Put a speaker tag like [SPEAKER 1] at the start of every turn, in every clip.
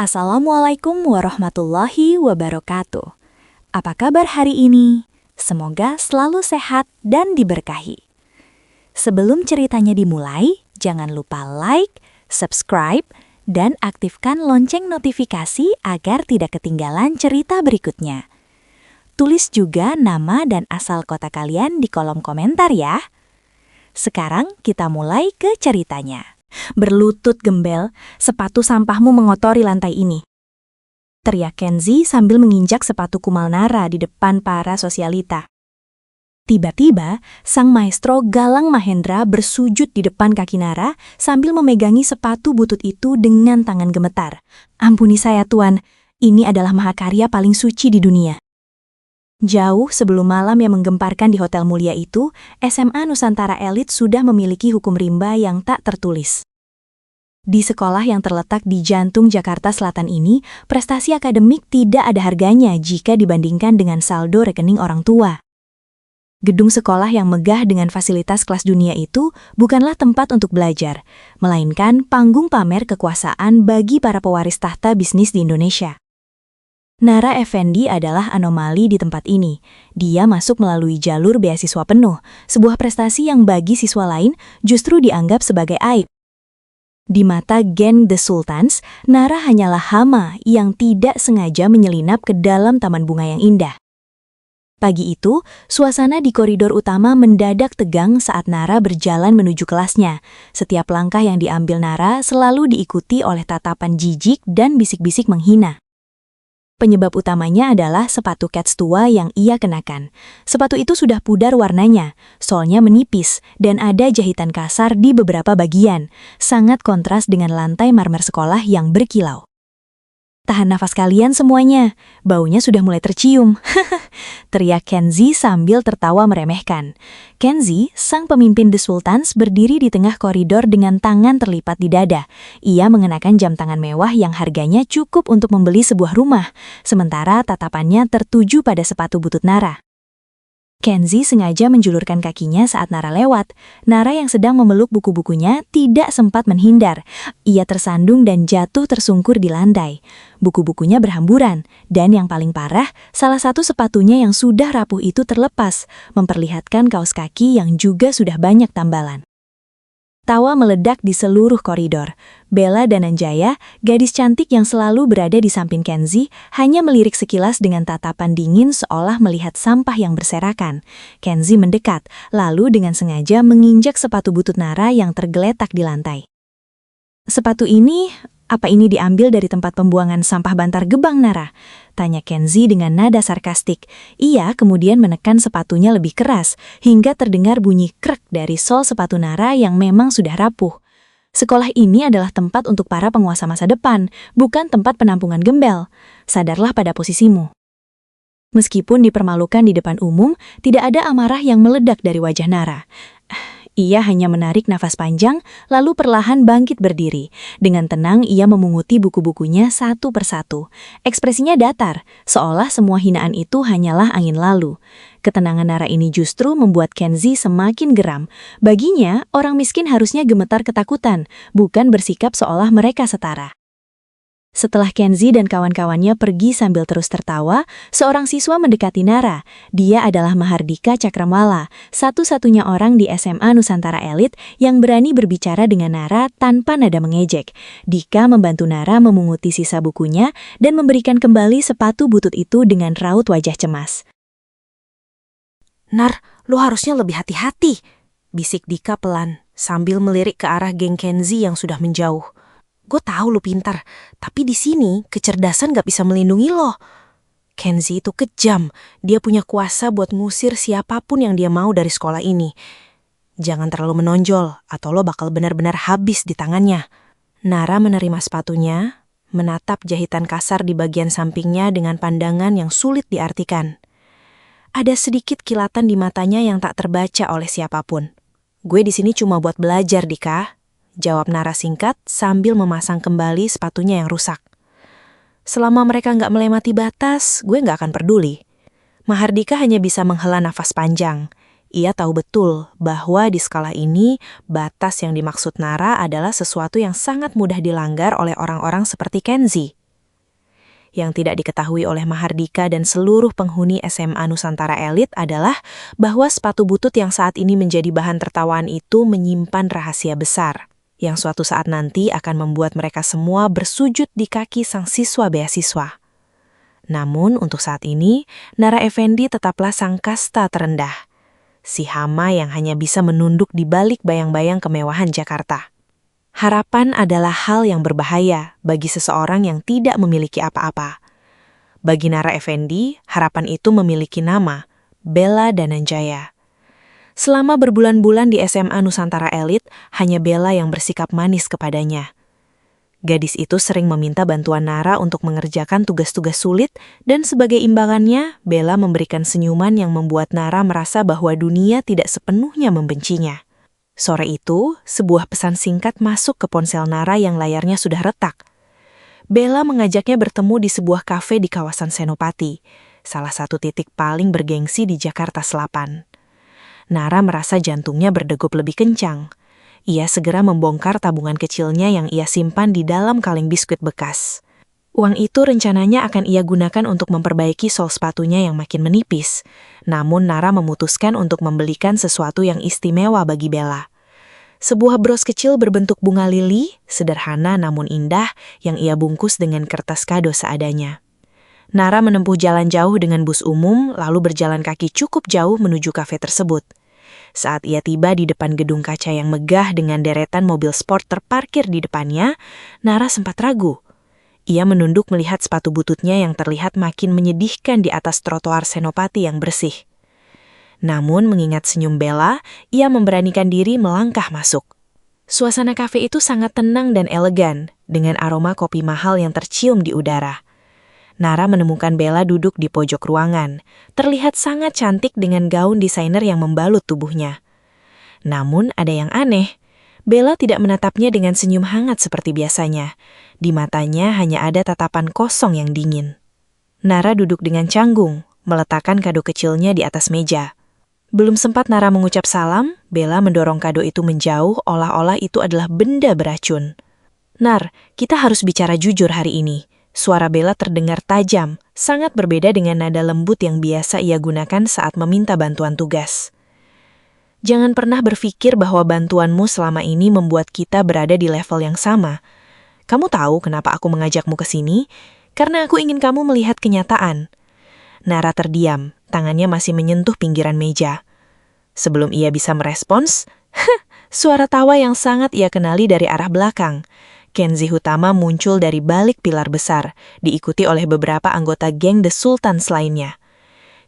[SPEAKER 1] Assalamualaikum warahmatullahi wabarakatuh. Apa kabar hari ini? Semoga selalu sehat dan diberkahi. Sebelum ceritanya dimulai, jangan lupa like, subscribe, dan aktifkan lonceng notifikasi agar tidak ketinggalan cerita berikutnya. Tulis juga nama dan asal kota kalian di kolom komentar ya. Sekarang kita mulai ke ceritanya.
[SPEAKER 2] Berlutut gembel, sepatu sampahmu mengotori lantai ini. Teriak Kenzi sambil menginjak sepatu kumal Nara di depan para sosialita. Tiba-tiba, sang maestro Galang Mahendra bersujud di depan kaki Nara sambil memegangi sepatu butut itu dengan tangan gemetar. Ampuni saya Tuan, ini adalah mahakarya paling suci di dunia. Jauh sebelum malam yang menggemparkan di Hotel Mulia itu, SMA Nusantara Elit sudah memiliki hukum rimba yang tak tertulis. Di sekolah yang terletak di jantung Jakarta Selatan ini, prestasi akademik tidak ada harganya jika dibandingkan dengan saldo rekening orang tua. Gedung sekolah yang megah dengan fasilitas kelas dunia itu bukanlah tempat untuk belajar, melainkan panggung pamer kekuasaan bagi para pewaris tahta bisnis di Indonesia. Nara Effendi adalah anomali di tempat ini. Dia masuk melalui jalur beasiswa penuh, sebuah prestasi yang bagi siswa lain justru dianggap sebagai aib. Di mata geng The Sultans, Nara hanyalah hama yang tidak sengaja menyelinap ke dalam taman bunga yang indah. Pagi itu, suasana di koridor utama mendadak tegang saat Nara berjalan menuju kelasnya. Setiap langkah yang diambil Nara selalu diikuti oleh tatapan jijik dan bisik-bisik menghina. Penyebab utamanya adalah sepatu kets tua yang ia kenakan. Sepatu itu sudah pudar warnanya, solnya menipis, dan ada jahitan kasar di beberapa bagian. Sangat kontras dengan lantai marmer sekolah yang berkilau. Tahan nafas kalian semuanya, baunya sudah mulai tercium. Teriak Kenzi sambil tertawa meremehkan. Kenzi, sang pemimpin The Sultans, berdiri di tengah koridor dengan tangan terlipat di dada. Ia mengenakan jam tangan mewah yang harganya cukup untuk membeli sebuah rumah, sementara tatapannya tertuju pada sepatu butut Nara. Kenzi sengaja menjulurkan kakinya saat Nara lewat. Nara yang sedang memeluk buku-bukunya tidak sempat menghindar. Ia tersandung dan jatuh tersungkur di lantai. Buku-bukunya berhamburan, dan yang paling parah, salah satu sepatunya yang sudah rapuh itu terlepas, memperlihatkan kaos kaki yang juga sudah banyak tambalan. Tawa meledak di seluruh koridor. Bella Dananjaya, gadis cantik yang selalu berada di samping Kenzi, hanya melirik sekilas dengan tatapan dingin seolah melihat sampah yang berserakan. Kenzi mendekat, lalu dengan sengaja menginjak sepatu butut Nara yang tergeletak di lantai. Sepatu ini, apa ini diambil dari tempat pembuangan sampah Bantar Gebang Nara? Tanya Kenzi dengan nada sarkastik. Ia kemudian menekan sepatunya lebih keras, hingga terdengar bunyi krek dari sol sepatu Nara yang memang sudah rapuh. Sekolah ini adalah tempat untuk para penguasa masa depan, bukan tempat penampungan gembel. Sadarlah pada posisimu. Meskipun dipermalukan di depan umum, tidak ada amarah yang meledak dari wajah Nara. Ia hanya menarik nafas panjang, lalu perlahan bangkit berdiri. Dengan tenang, ia memunguti buku-bukunya satu persatu. Ekspresinya datar, seolah semua hinaan itu hanyalah angin lalu. Ketenangan Nara ini justru membuat Kenzi semakin geram. Baginya, orang miskin harusnya gemetar ketakutan, bukan bersikap seolah mereka setara. Setelah Kenzi dan kawan-kawannya pergi sambil terus tertawa, seorang siswa mendekati Nara. Dia adalah Mahardika Cakramala, satu-satunya orang di SMA Nusantara Elit yang berani berbicara dengan Nara tanpa nada mengejek. Dika membantu Nara memunguti sisa bukunya dan memberikan kembali sepatu butut itu dengan raut wajah cemas.
[SPEAKER 3] "Nar, lu harusnya lebih hati-hati," bisik Dika pelan, sambil melirik ke arah geng Kenzi yang sudah menjauh. "Gue tahu lu pintar, tapi di sini kecerdasan gak bisa melindungi lo. Kenzi itu kejam, dia punya kuasa buat ngusir siapapun yang dia mau dari sekolah ini. Jangan terlalu menonjol, atau lo bakal benar-benar habis di tangannya." Nara menerima sepatunya, menatap jahitan kasar di bagian sampingnya dengan pandangan yang sulit diartikan. Ada sedikit kilatan di matanya yang tak terbaca oleh siapapun. "Gue di sini cuma buat belajar, Dika," jawab Nara singkat sambil memasang kembali sepatunya yang rusak. "Selama mereka nggak melewati batas, gue nggak akan peduli." Mahardika hanya bisa menghela nafas panjang. Ia tahu betul bahwa di skala ini, batas yang dimaksud Nara adalah sesuatu yang sangat mudah dilanggar oleh orang-orang seperti Kenzi. Yang tidak diketahui oleh Mahardika dan seluruh penghuni SMA Nusantara Elit adalah bahwa sepatu butut yang saat ini menjadi bahan tertawaan itu menyimpan rahasia besar, yang suatu saat nanti akan membuat mereka semua bersujud di kaki sang siswa beasiswa. Namun untuk saat ini, Nara Effendi tetaplah sang kasta terendah. Si hama yang hanya bisa menunduk di balik bayang-bayang kemewahan Jakarta. Harapan adalah hal yang berbahaya bagi seseorang yang tidak memiliki apa-apa. Bagi Nara Effendi, harapan itu memiliki nama, Bella Dananjaya. Selama berbulan-bulan di SMA Nusantara Elit, hanya Bella yang bersikap manis kepadanya. Gadis itu sering meminta bantuan Nara untuk mengerjakan tugas-tugas sulit, dan sebagai imbangannya, Bella memberikan senyuman yang membuat Nara merasa bahwa dunia tidak sepenuhnya membencinya. Sore itu, sebuah pesan singkat masuk ke ponsel Nara yang layarnya sudah retak. Bella mengajaknya bertemu di sebuah kafe di kawasan Senopati, salah satu titik paling bergengsi di Jakarta Selatan. Nara merasa jantungnya berdegup lebih kencang. Ia segera membongkar tabungan kecilnya yang ia simpan di dalam kaleng biskuit bekas. Uang itu rencananya akan ia gunakan untuk memperbaiki sol sepatunya yang makin menipis. Namun Nara memutuskan untuk membelikan sesuatu yang istimewa bagi Bella. Sebuah bros kecil berbentuk bunga lili, sederhana namun indah, yang ia bungkus dengan kertas kado seadanya. Nara menempuh jalan jauh dengan bus umum, lalu berjalan kaki cukup jauh menuju kafe tersebut. Saat ia tiba di depan gedung kaca yang megah dengan deretan mobil sport terparkir di depannya, Nara sempat ragu. Ia menunduk melihat sepatu bututnya yang terlihat makin menyedihkan di atas trotoar Senopati yang bersih. Namun mengingat senyum Bella, ia memberanikan diri melangkah masuk. Suasana kafe itu sangat tenang dan elegan, dengan aroma kopi mahal yang tercium di udara. Nara menemukan Bella duduk di pojok ruangan, terlihat sangat cantik dengan gaun desainer yang membalut tubuhnya. Namun ada yang aneh, Bella tidak menatapnya dengan senyum hangat seperti biasanya. Di matanya hanya ada tatapan kosong yang dingin. Nara duduk dengan canggung, meletakkan kado kecilnya di atas meja. Belum sempat Nara mengucap salam, Bella mendorong kado itu menjauh olah-olah itu adalah benda beracun. "Nar, kita harus bicara jujur hari ini." Suara Bella terdengar tajam, sangat berbeda dengan nada lembut yang biasa ia gunakan saat meminta bantuan tugas. "Jangan pernah berpikir bahwa bantuanmu selama ini membuat kita berada di level yang sama. Kamu tahu kenapa aku mengajakmu ke sini? Karena aku ingin kamu melihat kenyataan." Nara terdiam, tangannya masih menyentuh pinggiran meja. Sebelum ia bisa merespons, suara tawa yang sangat ia kenali dari arah belakang. Kenzi Hutama muncul dari balik pilar besar, diikuti oleh beberapa anggota geng The Sultans lainnya.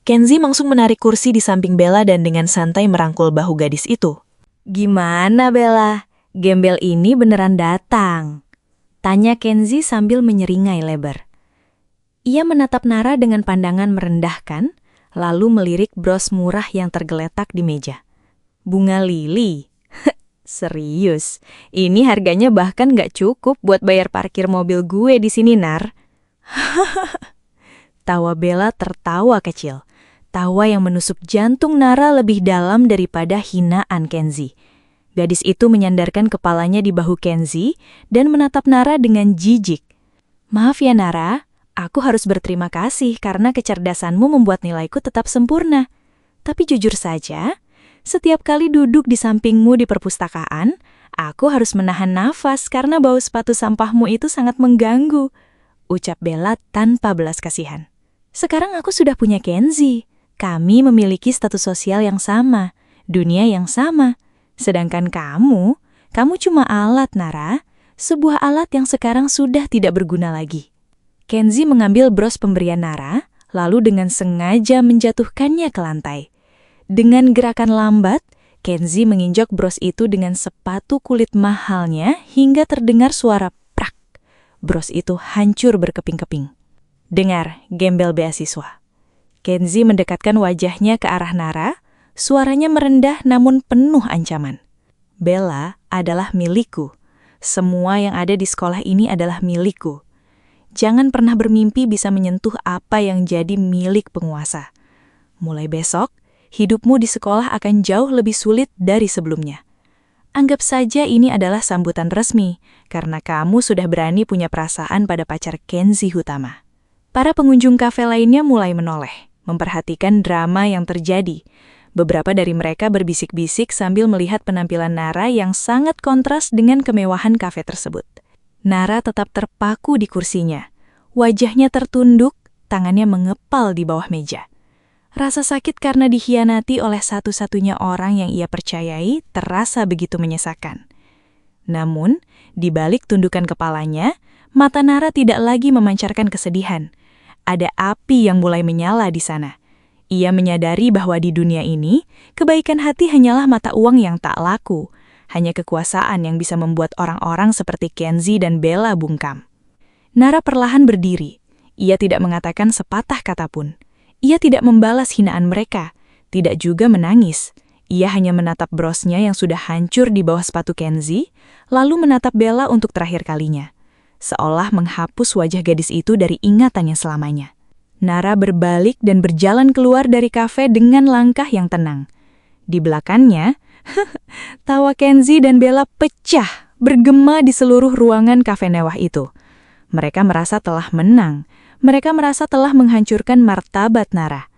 [SPEAKER 3] Kenzi langsung menarik kursi di samping Bella dan dengan santai merangkul bahu gadis itu.
[SPEAKER 1] Gimana Bella? Gembel ini beneran datang? Tanya Kenzi sambil menyeringai lebar. Ia menatap Nara dengan pandangan merendahkan, lalu melirik bros murah yang tergeletak di meja. Bunga lili? Serius, ini harganya bahkan gak cukup buat bayar parkir mobil gue di sini, Nar. Tawa Bella tertawa kecil. Tawa yang menusuk jantung Nara lebih dalam daripada hinaan Kenzi. Gadis itu menyandarkan kepalanya di bahu Kenzi dan menatap Nara dengan jijik. "Maaf ya Nara, aku harus berterima kasih karena kecerdasanmu membuat nilaiku tetap sempurna. Tapi jujur saja, setiap kali duduk di sampingmu di perpustakaan, aku harus menahan nafas karena bau sepatu sampahmu itu sangat mengganggu," ucap Bella tanpa belas kasihan. "Sekarang aku sudah punya Kenzi. Kami memiliki status sosial yang sama, dunia yang sama. Sedangkan kamu cuma alat, Nara. Sebuah alat yang sekarang sudah tidak berguna lagi." Kenzi mengambil bros pemberian Nara, lalu dengan sengaja menjatuhkannya ke lantai. Dengan gerakan lambat, Kenzi menginjak bros itu dengan sepatu kulit mahalnya hingga terdengar suara prak. Bros itu hancur berkeping-keping. "Dengar, gembel beasiswa." Kenzi mendekatkan wajahnya ke arah Nara, suaranya merendah namun penuh ancaman. "Bella adalah milikku. Semua yang ada di sekolah ini adalah milikku. Jangan pernah bermimpi bisa menyentuh apa yang jadi milik penguasa. Mulai besok, hidupmu di sekolah akan jauh lebih sulit dari sebelumnya. Anggap saja ini adalah sambutan resmi, karena kamu sudah berani punya perasaan pada pacar Kenzi Hutama." Para pengunjung kafe lainnya mulai menoleh, memperhatikan drama yang terjadi. Beberapa dari mereka berbisik-bisik sambil melihat penampilan Nara yang sangat kontras dengan kemewahan kafe tersebut. Nara tetap terpaku di kursinya. Wajahnya tertunduk, tangannya mengepal di bawah meja. Rasa sakit karena dikhianati oleh satu-satunya orang yang ia percayai terasa begitu menyesakan. Namun, di balik tundukan kepalanya, mata Nara tidak lagi memancarkan kesedihan. Ada api yang mulai menyala di sana. Ia menyadari bahwa di dunia ini, kebaikan hati hanyalah mata uang yang tak laku. Hanya kekuasaan yang bisa membuat orang-orang seperti Kenzie dan Bella bungkam. Nara perlahan berdiri. Ia tidak mengatakan sepatah kata pun. Ia tidak membalas hinaan mereka, tidak juga menangis. Ia hanya menatap brosnya yang sudah hancur di bawah sepatu Kenzie, lalu menatap Bella untuk terakhir kalinya. Seolah menghapus wajah gadis itu dari ingatannya selamanya. Nara berbalik dan berjalan keluar dari kafe dengan langkah yang tenang. Di belakangnya, tawa Kenzie dan Bella pecah, bergema di seluruh ruangan kafe mewah itu. Mereka merasa telah menang. Mereka merasa telah menghancurkan martabat Nara.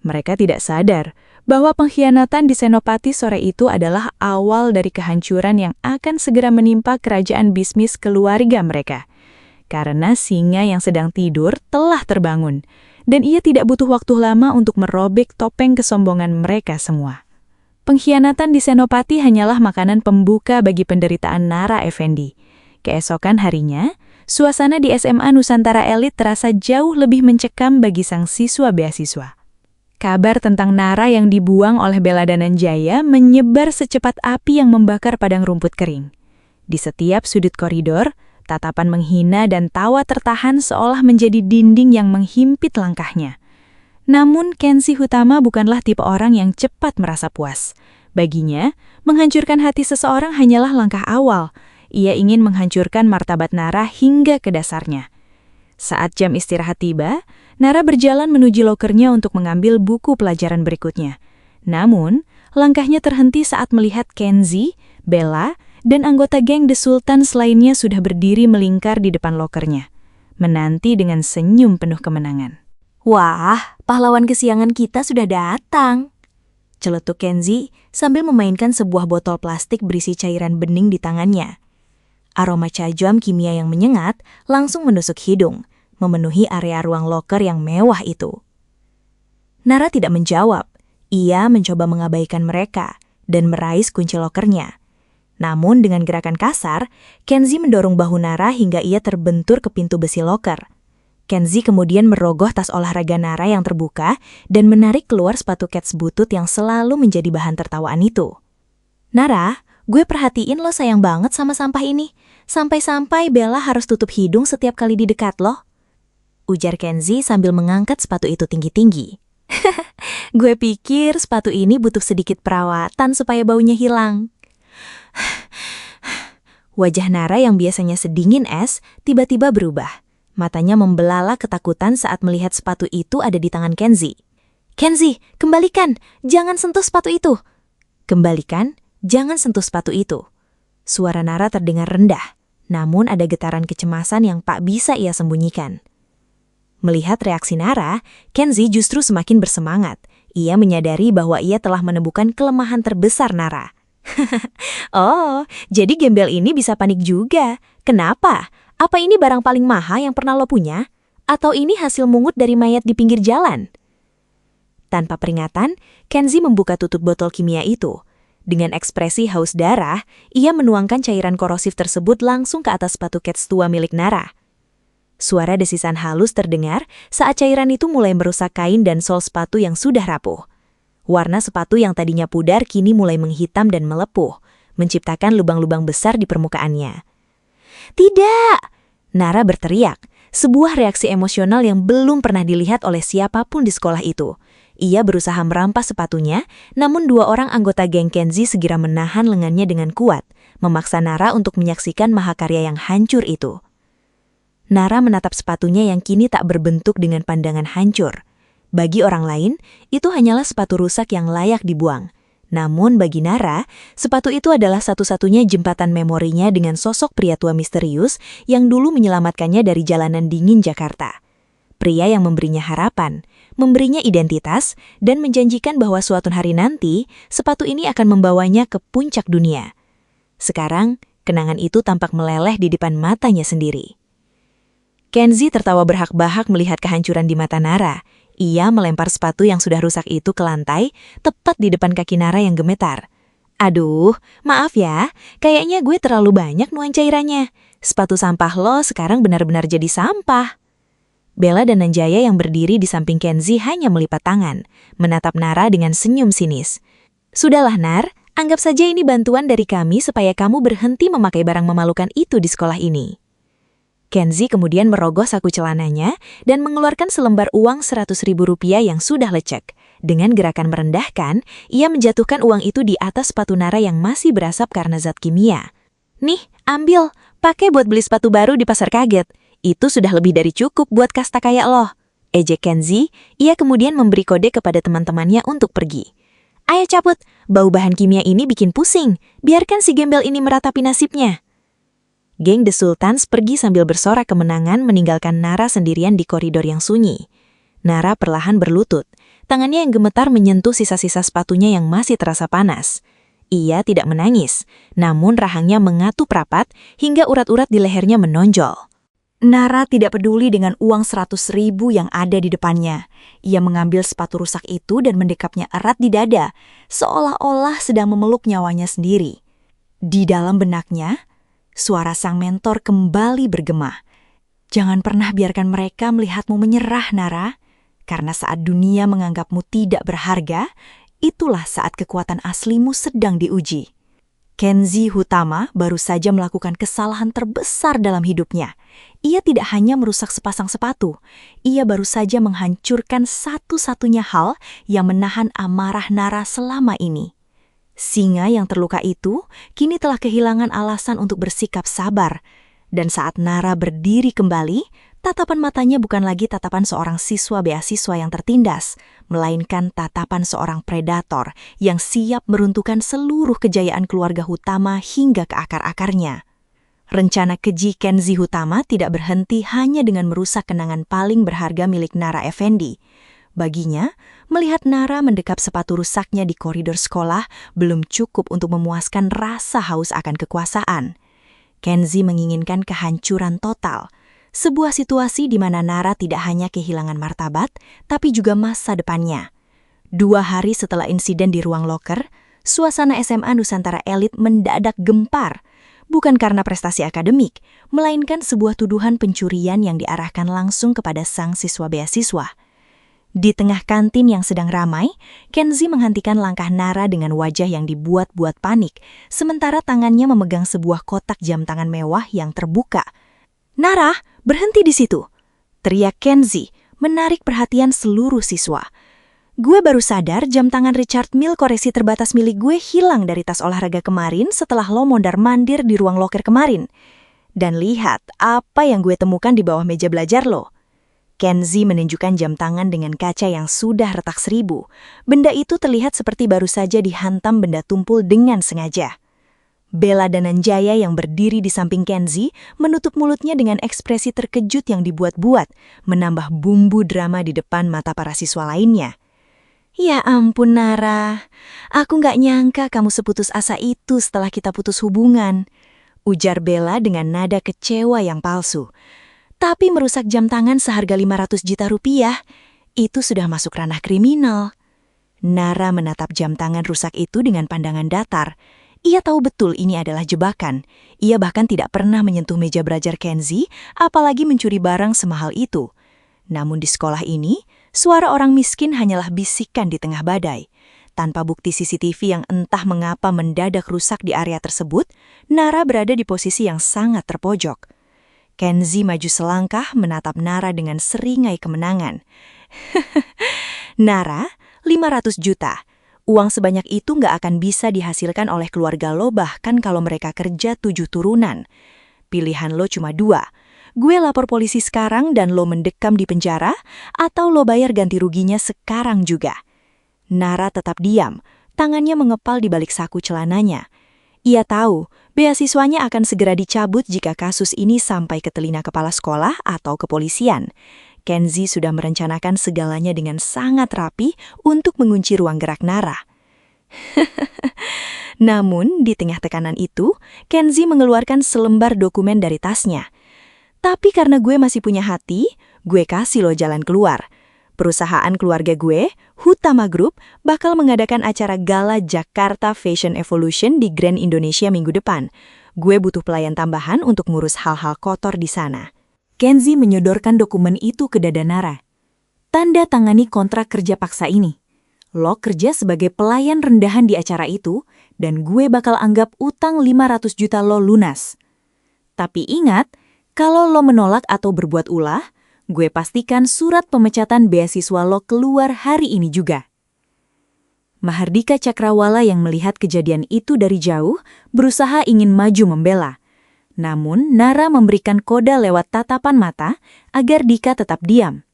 [SPEAKER 1] Mereka tidak sadar bahwa pengkhianatan di Senopati sore itu adalah awal dari kehancuran yang akan segera menimpa kerajaan bisnis keluarga mereka. Karena singa yang sedang tidur telah terbangun, dan ia tidak butuh waktu lama untuk merobek topeng kesombongan mereka semua. Pengkhianatan di Senopati hanyalah makanan pembuka bagi penderitaan Nara Effendi. Keesokan harinya, suasana di SMA Nusantara Elit terasa jauh lebih mencekam bagi sang siswa beasiswa. Kabar tentang Nara yang dibuang oleh Bella Dananjaya menyebar secepat api yang membakar padang rumput kering. Di setiap sudut koridor, tatapan menghina dan tawa tertahan seolah menjadi dinding yang menghimpit langkahnya. Namun, Kenzie Hutama bukanlah tipe orang yang cepat merasa puas. Baginya, menghancurkan hati seseorang hanyalah langkah awal. Ia ingin menghancurkan martabat Nara hingga ke dasarnya. Saat jam istirahat tiba, Nara berjalan menuju lokernya untuk mengambil buku pelajaran berikutnya. Namun, langkahnya terhenti saat melihat Kenzie, Bella, dan anggota geng The Sultans lainnya sudah berdiri melingkar di depan lokernya, menanti dengan senyum penuh kemenangan.
[SPEAKER 2] Wah, pahlawan kesiangan kita sudah datang. Celetuk Kenzie sambil memainkan sebuah botol plastik berisi cairan bening di tangannya. Aroma cajam kimia yang menyengat langsung menusuk hidung, memenuhi area ruang loker yang mewah itu. Nara tidak menjawab. Ia mencoba mengabaikan mereka dan meraih kunci lokernya. Namun dengan gerakan kasar, Kenzie mendorong bahu Nara hingga ia terbentur ke pintu besi loker. Kenzie kemudian merogoh tas olahraga Nara yang terbuka dan menarik keluar sepatu kets butut yang selalu menjadi bahan tertawaan itu. Nara, gue perhatiin lo sayang banget sama sampah ini. Sampai-sampai Bella harus tutup hidung setiap kali di dekat lo. Ujar Kenzie sambil mengangkat sepatu itu tinggi-tinggi. Gue pikir sepatu ini butuh sedikit perawatan supaya baunya hilang. Wajah Nara yang biasanya sedingin es tiba-tiba berubah. Matanya membelalak ketakutan saat melihat sepatu itu ada di tangan Kenzie. Kenzie, kembalikan! Jangan sentuh sepatu itu! Kembalikan? Jangan sentuh sepatu itu. Suara Nara terdengar rendah, namun ada getaran kecemasan yang tak bisa ia sembunyikan. Melihat reaksi Nara, Kenzie justru semakin bersemangat. Ia menyadari bahwa ia telah menemukan kelemahan terbesar Nara. Oh, jadi gembel ini bisa panik juga. Kenapa? Apa ini barang paling mahal yang pernah lo punya? Atau ini hasil mungut dari mayat di pinggir jalan? Tanpa peringatan, Kenzie membuka tutup botol kimia itu. Dengan ekspresi haus darah, ia menuangkan cairan korosif tersebut langsung ke atas sepatu kets tua milik Nara. Suara desisan halus terdengar saat cairan itu mulai merusak kain dan sol sepatu yang sudah rapuh. Warna sepatu yang tadinya pudar kini mulai menghitam dan melepuh, menciptakan lubang-lubang besar di permukaannya. Tidak! Nara berteriak, sebuah reaksi emosional yang belum pernah dilihat oleh siapapun di sekolah itu. Ia berusaha merampas sepatunya, namun dua orang anggota geng Kenzie segera menahan lengannya dengan kuat, memaksa Nara untuk menyaksikan mahakarya yang hancur itu. Nara menatap sepatunya yang kini tak berbentuk dengan pandangan hancur. Bagi orang lain, itu hanyalah sepatu rusak yang layak dibuang. Namun bagi Nara, sepatu itu adalah satu-satunya jembatan memorinya dengan sosok pria tua misterius yang dulu menyelamatkannya dari jalanan dingin Jakarta. Pria yang memberinya harapan, memberinya identitas, dan menjanjikan bahwa suatu hari nanti, sepatu ini akan membawanya ke puncak dunia. Sekarang, kenangan itu tampak meleleh di depan matanya sendiri. Kenzi tertawa berhak-bahak melihat kehancuran di mata Nara. Ia melempar sepatu yang sudah rusak itu ke lantai, tepat di depan kaki Nara yang gemetar. Aduh, maaf ya, kayaknya gue terlalu banyak nuang cairannya. Sepatu sampah lo sekarang benar-benar jadi sampah. Bella dan Nanjaya yang berdiri di samping Kenzi hanya melipat tangan, menatap Nara dengan senyum sinis. Sudahlah Nar, anggap saja ini bantuan dari kami supaya kamu berhenti memakai barang memalukan itu di sekolah ini. Kenzi kemudian merogoh saku celananya dan mengeluarkan selembar uang Rp100.000 yang sudah lecek. Dengan gerakan merendahkan, ia menjatuhkan uang itu di atas sepatu Nara yang masih berasap karena zat kimia. Nih, ambil, pakai buat beli sepatu baru di pasar kaget. Itu sudah lebih dari cukup buat kasta kayak lo. Ejek Kenzi, ia kemudian memberi kode kepada teman-temannya untuk pergi. Ayo cabut, bau bahan kimia ini bikin pusing. Biarkan si gembel ini meratapi nasibnya. Geng The Sultans pergi sambil bersorak kemenangan meninggalkan Nara sendirian di koridor yang sunyi. Nara perlahan berlutut, tangannya yang gemetar menyentuh sisa-sisa sepatunya yang masih terasa panas. Ia tidak menangis, namun rahangnya mengatup rapat hingga urat-urat di lehernya menonjol.
[SPEAKER 1] Nara tidak peduli dengan uang 100.000 yang ada di depannya. Ia mengambil sepatu rusak itu dan mendekapnya erat di dada, seolah-olah sedang memeluk nyawanya sendiri. Di dalam benaknya, suara sang mentor kembali bergema. Jangan pernah biarkan mereka melihatmu menyerah, Nara. Karena saat dunia menganggapmu tidak berharga, itulah saat kekuatan aslimu sedang diuji. Kenzi Hutama baru saja melakukan kesalahan terbesar dalam hidupnya. Ia tidak hanya merusak sepasang sepatu, ia baru saja menghancurkan satu-satunya hal yang menahan amarah Nara selama ini. Singa yang terluka itu kini telah kehilangan alasan untuk bersikap sabar. Dan saat Nara berdiri kembali, tatapan matanya bukan lagi tatapan seorang siswa beasiswa yang tertindas, melainkan tatapan seorang predator yang siap meruntuhkan seluruh kejayaan keluarga Hutama hingga ke akar-akarnya. Rencana keji Kenzi Hutama tidak berhenti hanya dengan merusak kenangan paling berharga milik Nara Effendi. Baginya, melihat Nara mendekap sepatu rusaknya di koridor sekolah belum cukup untuk memuaskan rasa haus akan kekuasaan. Kenzi menginginkan kehancuran total, sebuah situasi di mana Nara tidak hanya kehilangan martabat, tapi juga masa depannya. 2 hari setelah insiden di ruang loker, suasana SMA Nusantara Elit mendadak gempar, bukan karena prestasi akademik, melainkan sebuah tuduhan pencurian yang diarahkan langsung kepada sang siswa beasiswa. Di tengah kantin yang sedang ramai, Kenzi menghentikan langkah Nara dengan wajah yang dibuat-buat panik, sementara tangannya memegang sebuah kotak jam tangan mewah yang terbuka. "Nara, berhenti di situ!" teriak Kenzi, menarik perhatian seluruh siswa. "Gue baru sadar jam tangan Richard Mille koreksi terbatas milik gue hilang dari tas olahraga kemarin setelah lo mondar-mandir di ruang loker kemarin. Dan lihat apa yang gue temukan di bawah meja belajar lo." Kenzi menunjukkan jam tangan dengan kaca yang sudah retak 1000. Benda itu terlihat seperti baru saja dihantam benda tumpul dengan sengaja. Bella dan Nanjaya yang berdiri di samping Kenzi menutup mulutnya dengan ekspresi terkejut yang dibuat-buat, menambah bumbu drama di depan mata para siswa lainnya. "Ya ampun Nara, aku nggak nyangka kamu seputus asa itu setelah kita putus hubungan," ujar Bella dengan nada kecewa yang palsu. "Tapi merusak jam tangan seharga 500 juta rupiah, itu sudah masuk ranah kriminal." Nara menatap jam tangan rusak itu dengan pandangan datar. Ia tahu betul ini adalah jebakan. Ia bahkan tidak pernah menyentuh meja belajar Kenzi, apalagi mencuri barang semahal itu. Namun di sekolah ini, suara orang miskin hanyalah bisikan di tengah badai. Tanpa bukti CCTV yang entah mengapa mendadak rusak di area tersebut, Nara berada di posisi yang sangat terpojok. Kenzi maju selangkah menatap Nara dengan seringai kemenangan. "Nara, 500 juta. Uang sebanyak itu nggak akan bisa dihasilkan oleh keluarga lo bahkan kalau mereka kerja 7 turunan. Pilihan lo cuma 2. Gue lapor polisi sekarang dan lo mendekam di penjara, atau lo bayar ganti ruginya sekarang juga." Nara tetap diam, tangannya mengepal di balik saku celananya. Ia tahu, beasiswanya akan segera dicabut jika kasus ini sampai ke telinga kepala sekolah atau kepolisian.
[SPEAKER 2] Kenzi sudah merencanakan segalanya dengan sangat rapi untuk mengunci ruang gerak Nara. Namun, di tengah tekanan itu, Kenzi mengeluarkan selembar dokumen dari tasnya. Tapi karena gue masih punya hati, gue kasih lo jalan keluar. Perusahaan keluarga gue, Hutama Group, bakal mengadakan acara gala Jakarta Fashion Evolution di Grand Indonesia minggu depan. Gue butuh pelayan tambahan untuk ngurus hal-hal kotor di sana.
[SPEAKER 1] Kenzi menyodorkan dokumen itu ke dada Nara. Tanda tangani kontrak kerja paksa ini. Lo kerja sebagai pelayan rendahan di acara itu, dan gue bakal anggap utang 500 juta lo lunas. Tapi ingat, kalau lo menolak atau berbuat ulah, gue pastikan surat pemecatan beasiswa lo keluar hari ini juga. Mahardika Cakrawala yang melihat kejadian itu dari jauh, berusaha ingin maju membela. Namun, Nara memberikan kode lewat tatapan mata agar Dika tetap diam.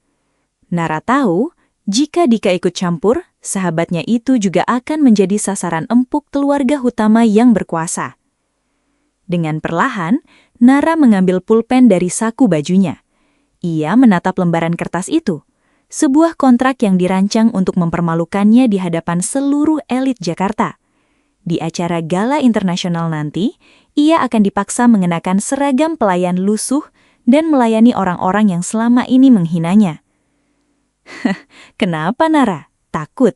[SPEAKER 1] Nara tahu, jika Dika ikut campur, sahabatnya itu juga akan menjadi sasaran empuk keluarga Hutama yang berkuasa. Dengan perlahan, Nara mengambil pulpen dari saku bajunya. Ia menatap lembaran kertas itu, sebuah kontrak yang dirancang untuk mempermalukannya di hadapan seluruh elit Jakarta. Di acara gala internasional nanti, ia akan dipaksa mengenakan seragam pelayan lusuh dan melayani orang-orang yang selama ini menghinanya. Kenapa, Nara? Takut?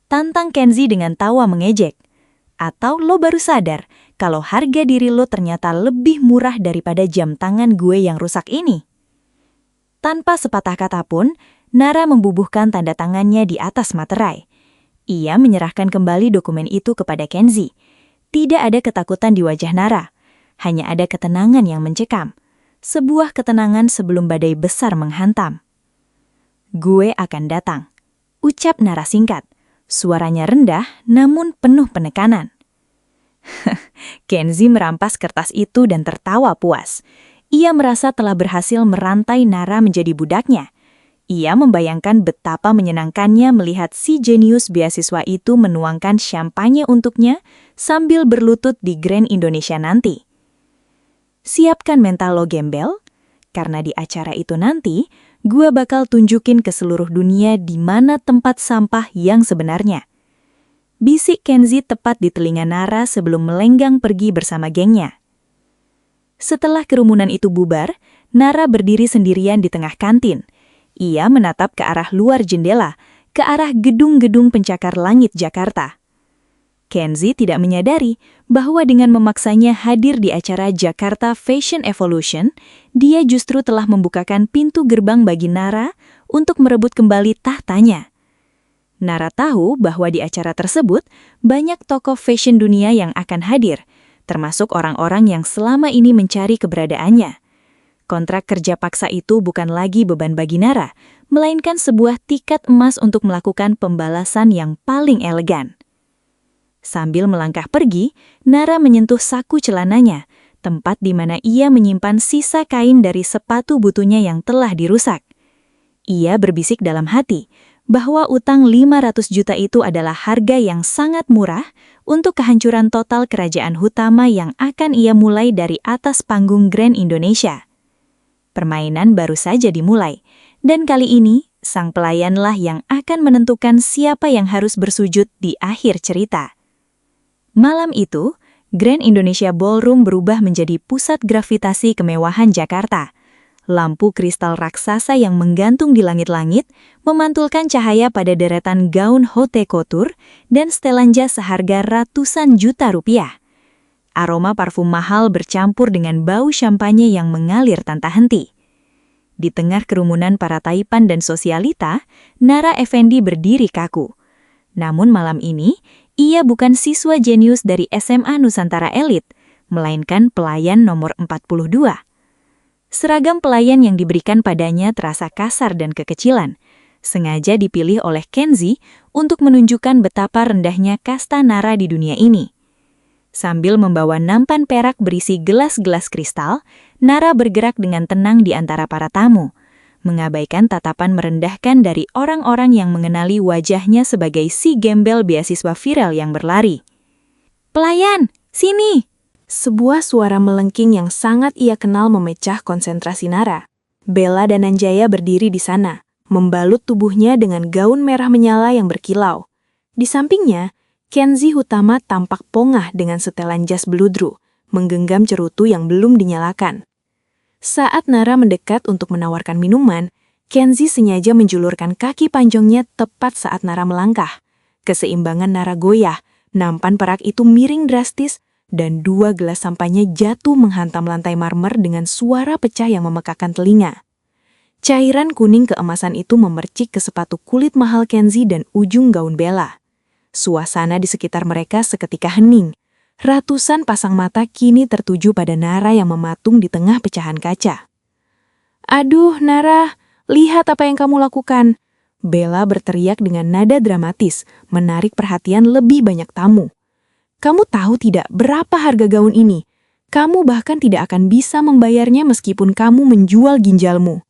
[SPEAKER 1] Tantang Kenzi dengan tawa mengejek. Atau lo baru sadar kalau harga diri lo ternyata lebih murah daripada jam tangan gue yang rusak ini? Tanpa sepatah kata pun, Nara membubuhkan tanda tangannya di atas materai. Ia menyerahkan kembali dokumen itu kepada Kenzi. Tidak ada ketakutan di wajah Nara. Hanya ada ketenangan yang mencekam. Sebuah ketenangan sebelum badai besar menghantam. Gue akan datang, ucap Nara singkat. Suaranya rendah namun penuh penekanan. Kenzi merampas kertas itu dan tertawa puas. Ia merasa telah berhasil merantai Nara menjadi budaknya. Ia membayangkan betapa menyenangkannya melihat si jenius beasiswa itu menuangkan champagne untuknya sambil berlutut di Grand Indonesia nanti. Siapkan mental lo gembel, karena di acara itu nanti, gue bakal tunjukin ke seluruh dunia di mana tempat sampah yang sebenarnya. Bisik Kenzi tepat di telinga Nara sebelum melenggang pergi bersama gengnya. Setelah kerumunan itu bubar, Nara berdiri sendirian di tengah kantin. Ia menatap ke arah luar jendela, ke arah gedung-gedung pencakar langit Jakarta. Kenzi tidak menyadari bahwa dengan memaksanya hadir di acara Jakarta Fashion Evolution, dia justru telah membukakan pintu gerbang bagi Nara untuk merebut kembali tahtanya. Nara tahu bahwa di acara tersebut banyak tokoh fashion dunia yang akan hadir, termasuk orang-orang yang selama ini mencari keberadaannya. Kontrak kerja paksa itu bukan lagi beban bagi Nara, melainkan sebuah tiket emas untuk melakukan pembalasan yang paling elegan. Sambil melangkah pergi, Nara menyentuh saku celananya, tempat di mana ia menyimpan sisa kain dari sepatu butunya yang telah dirusak. Ia berbisik dalam hati bahwa utang 500 juta itu adalah harga yang sangat murah untuk kehancuran total kerajaan Hutama yang akan ia mulai dari atas panggung Grand Indonesia. Permainan baru saja dimulai, dan kali ini sang pelayanlah yang akan menentukan siapa yang harus bersujud di akhir cerita. Malam itu, Grand Indonesia Ballroom berubah menjadi pusat gravitasi kemewahan Jakarta. Lampu kristal raksasa yang menggantung di langit-langit memantulkan cahaya pada deretan gaun haute couture dan setelan jas seharga ratusan juta rupiah. Aroma parfum mahal bercampur dengan bau champagne yang mengalir tanpa henti. Di tengah kerumunan para taipan dan sosialita, Nara Effendi berdiri kaku. Namun malam ini, ia bukan siswa jenius dari SMA Nusantara Elit, melainkan pelayan nomor 42. Seragam pelayan yang diberikan padanya terasa kasar dan kekecilan, sengaja dipilih oleh Kenzi untuk menunjukkan betapa rendahnya kasta Nara di dunia ini. Sambil membawa nampan perak berisi gelas-gelas kristal, Nara bergerak dengan tenang di antara para tamu, mengabaikan tatapan merendahkan dari orang-orang yang mengenali wajahnya sebagai si gembel beasiswa viral yang berlari. "Pelayan, sini!" Sebuah suara melengking yang sangat ia kenal memecah konsentrasi Nara.
[SPEAKER 2] Bella dan Anjaya berdiri di sana, membalut tubuhnya dengan gaun merah menyala yang berkilau. Di sampingnya, Kenzi Hutama tampak pongah dengan setelan jas bludru, menggenggam cerutu yang belum dinyalakan. Saat Nara mendekat untuk menawarkan minuman, Kenzi sengaja menjulurkan kaki panjangnya tepat saat Nara melangkah. Keseimbangan Nara goyah, nampan perak itu miring drastis, dan 2 gelas sampahnya jatuh menghantam lantai marmer dengan suara pecah yang memekakan telinga. Cairan kuning keemasan itu memercik ke sepatu kulit mahal Kenzi dan ujung gaun Bella. Suasana di sekitar mereka seketika hening. Ratusan pasang mata kini tertuju pada Nara yang mematung di tengah pecahan kaca. "Aduh, Nara, lihat apa yang kamu lakukan!" Bella berteriak dengan nada dramatis, menarik perhatian lebih banyak tamu. "Kamu tahu tidak berapa harga gaun ini? Kamu bahkan tidak akan bisa membayarnya meskipun kamu menjual ginjalmu."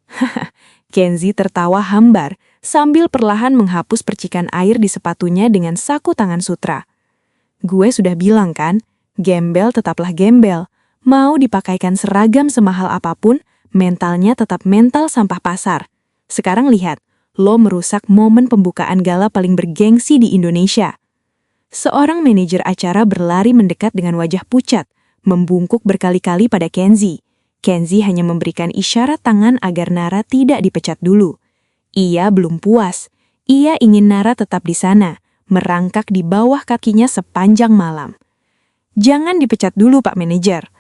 [SPEAKER 2] Haha, Kenzi tertawa hambar sambil perlahan menghapus percikan air di sepatunya dengan saku tangan sutra. "Gue sudah bilang kan, gembel tetaplah gembel. Mau dipakaikan seragam semahal apapun, mentalnya tetap mental sampah pasar. Sekarang lihat, lo merusak momen pembukaan gala paling bergengsi di Indonesia." Seorang manajer acara berlari mendekat dengan wajah pucat, membungkuk berkali-kali pada Kenzi. Kenzi hanya memberikan isyarat tangan agar Nara tidak dipecat dulu. Ia belum puas. Ia ingin Nara tetap di sana, merangkak di bawah kakinya sepanjang malam. "Jangan dipecat dulu, Pak Manajer,"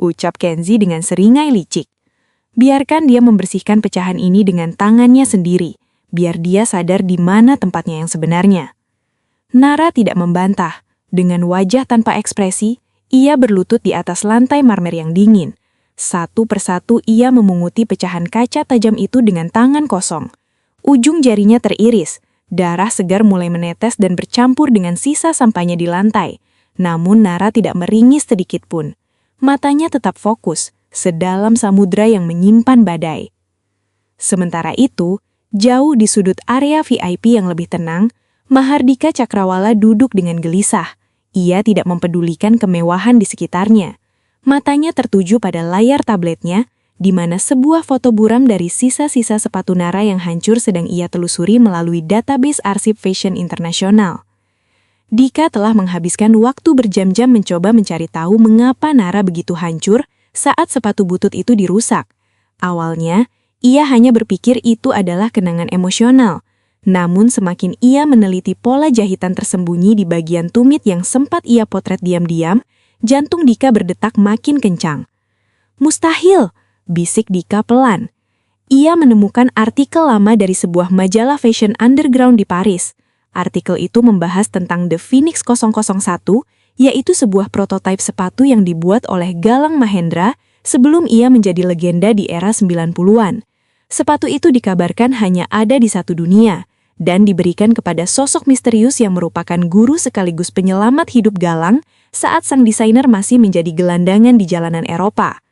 [SPEAKER 2] ucap Kenzi dengan seringai licik. "Biarkan dia membersihkan pecahan ini dengan tangannya sendiri, biar dia sadar di mana tempatnya yang sebenarnya." Nara tidak membantah. Dengan wajah tanpa ekspresi, ia berlutut di atas lantai marmer yang dingin. Satu persatu ia memunguti pecahan kaca tajam itu dengan tangan kosong. Ujung jarinya teriris, darah segar mulai menetes dan bercampur dengan sisa sampahnya di lantai. Namun Nara tidak meringis sedikit pun. Matanya tetap fokus, sedalam samudra yang menyimpan badai. Sementara itu, jauh di sudut area VIP yang lebih tenang, Mahardika Cakrawala duduk dengan gelisah. Ia tidak mempedulikan kemewahan di sekitarnya. Matanya tertuju pada layar tabletnya, di mana sebuah foto buram dari sisa-sisa sepatu Nara yang hancur sedang ia telusuri melalui database arsip fashion internasional. Dika telah menghabiskan waktu berjam-jam mencoba mencari tahu mengapa Nara begitu hancur saat sepatu butut itu dirusak. Awalnya, ia hanya berpikir itu adalah kenangan emosional. Namun semakin ia meneliti pola jahitan tersembunyi di bagian tumit yang sempat ia potret diam-diam, jantung Dika berdetak makin kencang. "Mustahil," bisik Dika pelan. Ia menemukan artikel lama dari sebuah majalah fashion underground di Paris. Artikel itu membahas tentang The Phoenix 001, yaitu sebuah prototipe sepatu yang dibuat oleh Galang Mahendra sebelum ia menjadi legenda di era 90-an. Sepatu itu dikabarkan hanya ada di satu dunia, dan diberikan kepada sosok misterius yang merupakan guru sekaligus penyelamat hidup Galang saat sang desainer masih menjadi gelandangan di jalanan Eropa.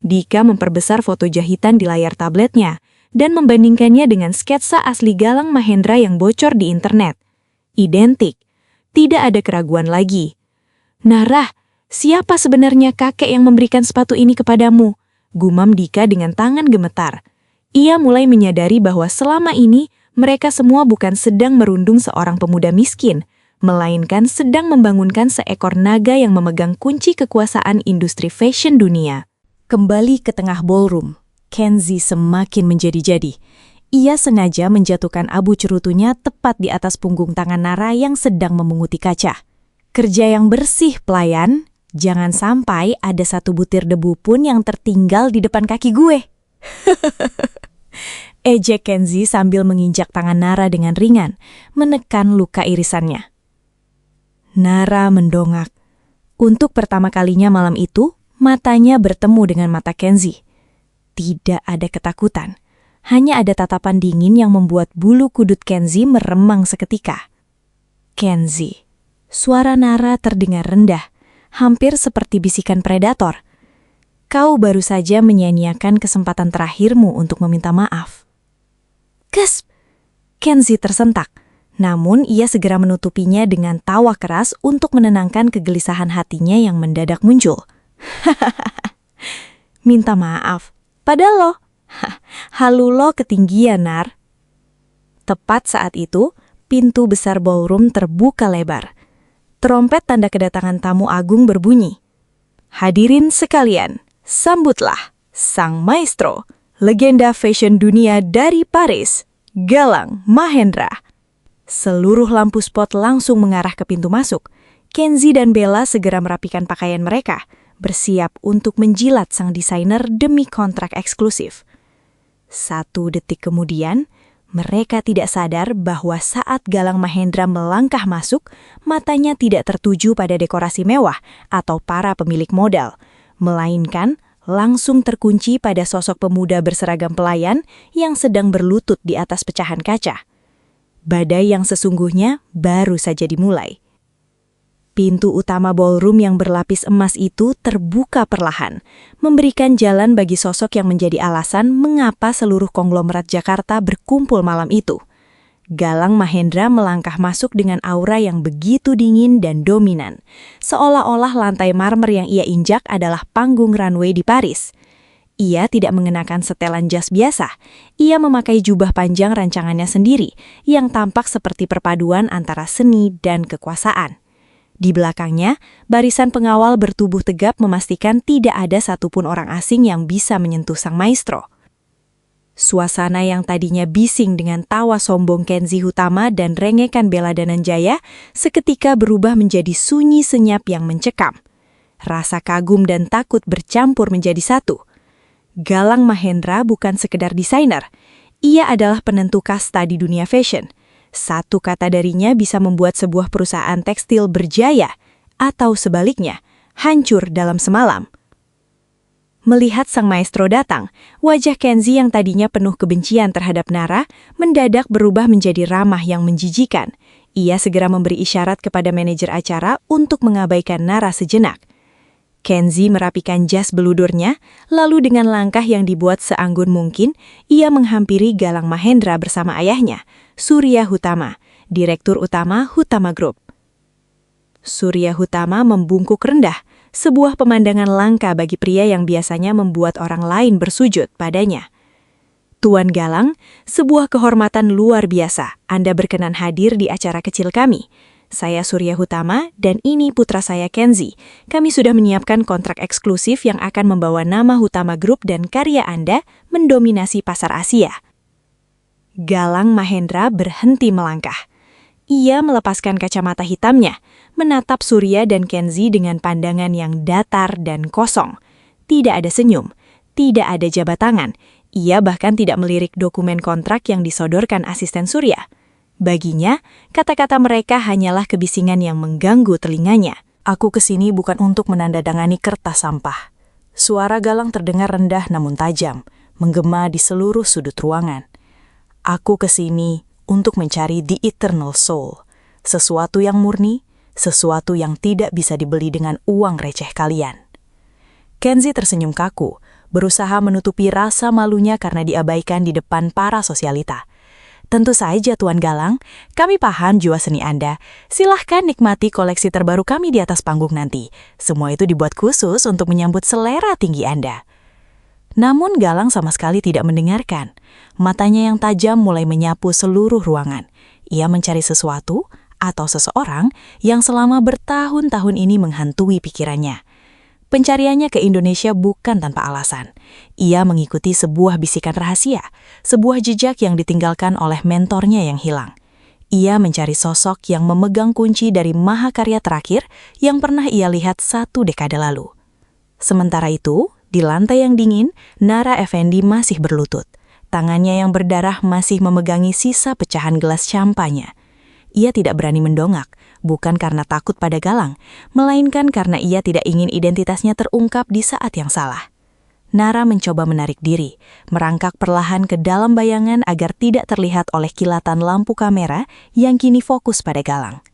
[SPEAKER 2] Dika memperbesar foto jahitan di layar tabletnya dan membandingkannya dengan sketsa asli Galang Mahendra yang bocor di internet. Identik. Tidak ada keraguan lagi. "Nara, siapa sebenarnya kakek yang memberikan sepatu ini kepadamu?" gumam Dika dengan tangan gemetar. Ia mulai menyadari bahwa selama ini mereka semua bukan sedang merundung seorang pemuda miskin, melainkan sedang membangunkan seekor naga yang memegang kunci kekuasaan industri fashion dunia. Kembali ke tengah ballroom, Kenzi semakin menjadi-jadi. Ia sengaja menjatuhkan abu cerutunya tepat di atas punggung tangan Nara yang sedang memunguti kaca. "Kerja yang bersih, pelayan. Jangan sampai ada satu butir debu pun yang tertinggal di depan kaki gue." Ejek Kenzi sambil menginjak tangan Nara dengan ringan, menekan luka irisannya. Nara mendongak. Untuk pertama kalinya malam itu, matanya bertemu dengan mata Kenzi. Tidak ada ketakutan, hanya ada tatapan dingin yang membuat bulu kudut Kenzi meremang seketika. "Kenzi," suara Nara terdengar rendah, hampir seperti bisikan predator. "Kau baru saja menyia-nyiakan kesempatan terakhirmu untuk meminta maaf." "Gasp!" Kenzi tersentak, namun ia segera menutupinya dengan tawa keras untuk menenangkan kegelisahan hatinya yang mendadak muncul. "Minta maaf? Pada lo. Halu lo ketinggian, Nar. Tepat saat itu, pintu besar ballroom terbuka lebar. Trompet tanda kedatangan tamu agung berbunyi. Hadirin sekalian, sambutlah sang maestro, legenda fashion dunia dari Paris, Galang Mahendra. Seluruh lampu spot langsung mengarah ke pintu masuk. Kenzi dan Bella segera merapikan pakaian mereka, bersiap untuk menjilat sang desainer demi kontrak eksklusif. 1 detik kemudian, mereka tidak sadar bahwa saat Galang Mahendra melangkah masuk, matanya tidak tertuju pada dekorasi mewah atau para pemilik modal, melainkan langsung terkunci pada sosok pemuda berseragam pelayan yang sedang berlutut di atas pecahan kaca. Badai yang sesungguhnya baru saja dimulai. Pintu utama ballroom yang berlapis emas itu terbuka perlahan, memberikan jalan bagi sosok yang menjadi alasan mengapa seluruh konglomerat Jakarta berkumpul malam itu. Galang Mahendra melangkah masuk dengan aura yang begitu dingin dan dominan, seolah-olah lantai marmer yang ia injak adalah panggung runway di Paris. Ia tidak mengenakan setelan jas biasa, ia memakai jubah panjang rancangannya sendiri, yang tampak seperti perpaduan antara seni dan kekuasaan. Di belakangnya, barisan pengawal bertubuh tegap memastikan tidak ada satupun orang asing yang bisa menyentuh sang maestro. Suasana yang tadinya bising dengan tawa sombong Kenzi Hutama dan rengekan Bella Dananjaya seketika berubah menjadi sunyi senyap yang mencekam. Rasa kagum dan takut bercampur menjadi satu. Galang Mahendra bukan sekedar desainer, ia adalah penentu kasta di dunia fashion. Satu kata darinya bisa membuat sebuah perusahaan tekstil berjaya, atau sebaliknya, hancur dalam semalam. Melihat sang maestro datang, wajah Kenzi yang tadinya penuh kebencian terhadap Nara mendadak berubah menjadi ramah yang menjijikan. Ia segera memberi isyarat kepada manajer acara untuk mengabaikan Nara sejenak. Kenzi merapikan jas beludurnya, lalu dengan langkah yang dibuat seanggun mungkin, ia menghampiri Galang Mahendra bersama ayahnya, Surya Hutama, Direktur Utama Hutama Group. Surya Hutama membungkuk rendah, sebuah pemandangan langka bagi pria yang biasanya membuat orang lain bersujud padanya. Tuan Galang, sebuah kehormatan luar biasa. Anda berkenan hadir di acara kecil kami. Saya Surya Hutama dan ini putra saya Kenzi. Kami sudah menyiapkan kontrak eksklusif yang akan membawa nama Hutama Group dan karya Anda mendominasi pasar Asia. Galang Mahendra berhenti melangkah. Ia melepaskan kacamata hitamnya, menatap Surya dan Kenzi dengan pandangan yang datar dan kosong. Tidak ada senyum, tidak ada jabat tangan. Ia bahkan tidak melirik dokumen kontrak yang disodorkan asisten Surya. Baginya, kata-kata mereka hanyalah kebisingan yang mengganggu telinganya. Aku kesini bukan untuk menandatangani kertas sampah. Suara Galang terdengar rendah namun tajam, menggema di seluruh sudut ruangan. Aku kesini untuk mencari the eternal soul, sesuatu yang murni, sesuatu yang tidak bisa dibeli dengan uang receh kalian. Kenzi tersenyum kaku, berusaha menutupi rasa malunya karena diabaikan di depan para sosialita. Tentu saja Tuan Galang, kami paham jiwa seni Anda. Silahkan nikmati koleksi terbaru kami di atas panggung nanti. Semua itu dibuat khusus untuk menyambut selera tinggi Anda. Namun Galang sama sekali tidak mendengarkan. Matanya yang tajam mulai menyapu seluruh ruangan. Ia mencari sesuatu atau seseorang yang selama bertahun-tahun ini menghantui pikirannya. Pencariannya ke Indonesia bukan tanpa alasan. Ia mengikuti sebuah bisikan rahasia, sebuah jejak yang ditinggalkan oleh mentornya yang hilang. Ia mencari sosok yang memegang kunci dari mahakarya terakhir yang pernah ia lihat 1 dekade lalu. Sementara itu, di lantai yang dingin, Nara Effendi masih berlutut. Tangannya yang berdarah masih memegangi sisa pecahan gelas champagne. Ia tidak berani mendongak, bukan karena takut pada Galang, melainkan karena ia tidak ingin identitasnya terungkap di saat yang salah. Nara mencoba menarik diri, merangkak perlahan ke dalam bayangan agar tidak terlihat oleh kilatan lampu kamera yang kini fokus pada Galang.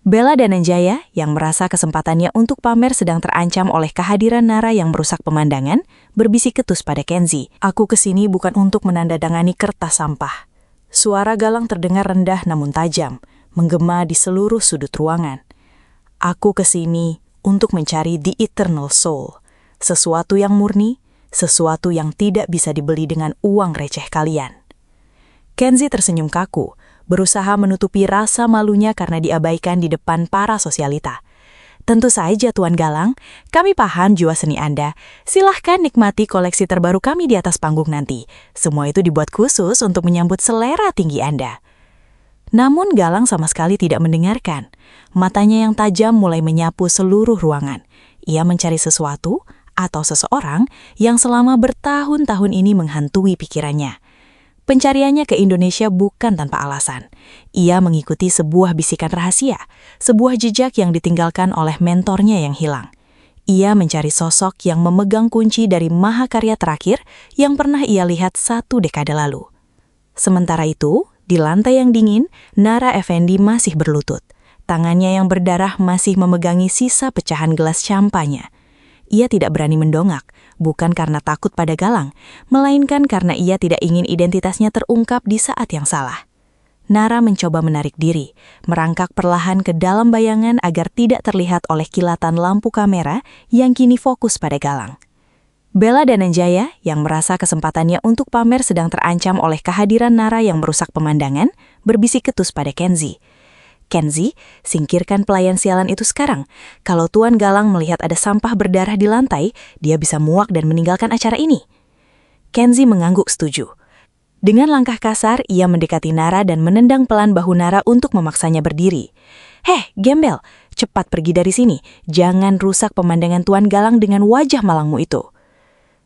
[SPEAKER 2] Bella Dananjaya, yang merasa kesempatannya untuk pamer sedang terancam oleh kehadiran Nara yang merusak pemandangan, berbisik ketus pada Kenzi. Aku kesini bukan untuk menandatangani kertas sampah. Suara Galang terdengar rendah namun tajam, menggema di seluruh sudut ruangan. Aku kesini untuk mencari the eternal soul, sesuatu yang murni, sesuatu yang tidak bisa dibeli dengan uang receh kalian. Kenzi tersenyum kaku, berusaha menutupi rasa malunya karena diabaikan di depan para sosialita. Tentu saja Tuan Galang, kami paham jiwa seni Anda. Silahkan nikmati koleksi terbaru kami di atas panggung nanti. Semua itu dibuat khusus untuk menyambut selera tinggi Anda. Namun Galang sama sekali tidak mendengarkan. Matanya yang tajam mulai menyapu seluruh ruangan. Ia mencari sesuatu atau seseorang yang selama bertahun-tahun ini menghantui pikirannya. Pencariannya ke Indonesia bukan tanpa alasan. Ia mengikuti sebuah bisikan rahasia, sebuah jejak yang ditinggalkan oleh mentornya yang hilang. Ia mencari sosok yang memegang kunci dari mahakarya terakhir yang pernah ia lihat 1 dekade lalu. Sementara itu, di lantai yang dingin, Nara Effendi masih berlutut. Tangannya yang berdarah masih memegangi sisa pecahan gelas champagne. Ia tidak berani mendongak, bukan karena takut pada Galang, melainkan karena ia tidak ingin identitasnya terungkap di saat yang salah. Nara mencoba menarik diri, merangkak perlahan ke dalam bayangan agar tidak terlihat oleh kilatan lampu kamera yang kini fokus pada Galang. Bella Dananjaya, yang merasa kesempatannya untuk pamer sedang terancam oleh kehadiran Nara yang merusak pemandangan, berbisik ketus pada Kenzi. Kenzi, singkirkan pelayan sialan itu sekarang. Kalau Tuan Galang melihat ada sampah berdarah di lantai, dia bisa muak dan meninggalkan acara ini. Kenzi mengangguk setuju. Dengan langkah kasar, ia mendekati Nara dan menendang pelan bahu Nara untuk memaksanya berdiri. "Heh, gembel, cepat pergi dari sini. Jangan rusak pemandangan Tuan Galang dengan wajah malangmu itu."